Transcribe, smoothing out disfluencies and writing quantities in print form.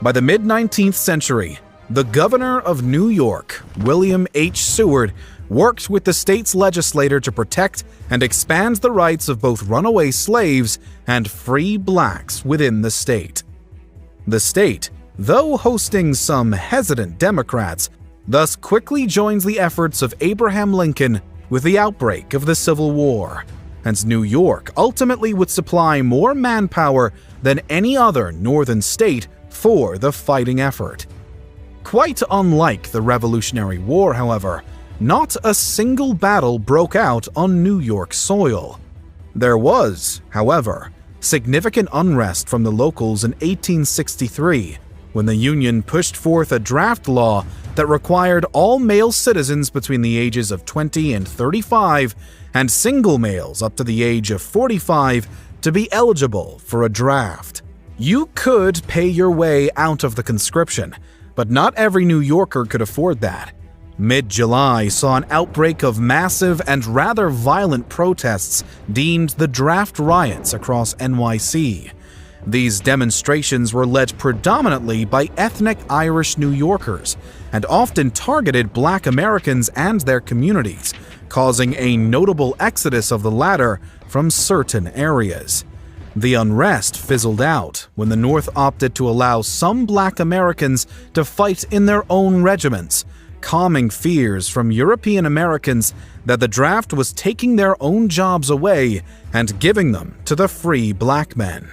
By the mid-19th century, the governor of New York, William H. Seward, worked with the state's legislature to protect and expand the rights of both runaway slaves and free blacks within the state. The state, though hosting some hesitant Democrats, thus quickly joins the efforts of Abraham Lincoln with the outbreak of the Civil War, and New York ultimately would supply more manpower than any other northern state for the fighting effort. Quite unlike the Revolutionary War, however, not a single battle broke out on New York soil. There was, however, significant unrest from the locals in 1863, when the Union pushed forth a draft law that required all male citizens between the ages of 20 and 35 and single males up to the age of 45 to be eligible for a draft. You could pay your way out of the conscription, but not every New Yorker could afford that. Mid-July saw an outbreak of massive and rather violent protests deemed the Draft Riots across NYC. These demonstrations were led predominantly by ethnic Irish New Yorkers and often targeted Black Americans and their communities, causing a notable exodus of the latter from certain areas. The unrest fizzled out when the North opted to allow some Black Americans to fight in their own regiments, calming fears from European Americans that the draft was taking their own jobs away and giving them to the free Black men.